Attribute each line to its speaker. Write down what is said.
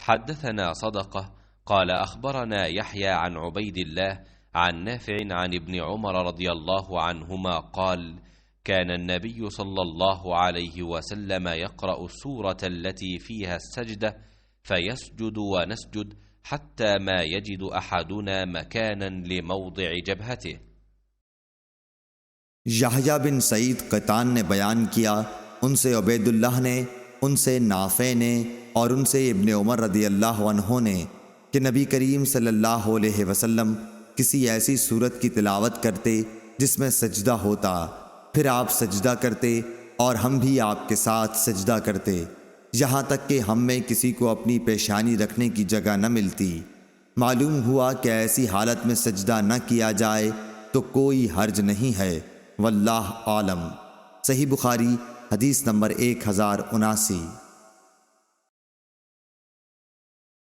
Speaker 1: حدثنا صدقة قال أخبرنا يحيى عن عبيد الله عن نافع عن ابن عمر رضي الله عنهما قال: كان النبي صلى الله عليه وسلم يقرأ السورة التي فيها السجدة فيسجد ونسجد حتى ما يجد أحدنا مكانا لموضع جبهته.
Speaker 2: याहया बिन सईद क़तान ने बयान किया, उनसे उबैदुल्लाह ने, उनसे नाफ़े ने और उनसे इब्ने उमर रदी अल्लाह अन्हो ने कि नबी करीम सल्लल्लाहु अलैहि वसल्लम किसी ऐसी सूरत की तिलावत करते जिसमें सजदा होता, फिर आप सजदा करते और हम भी आपके साथ सजदा करते, यहाँ तक कि हम में किसी को अपनी पेशानी रखने की जगह न मिलती। मालूम हुआ कि ऐसी हालत में सजदा न किया जाए तो कोई हर्ज नहीं है। वल्लाह आलम। सही बुखारी हदीस नंबर 1079।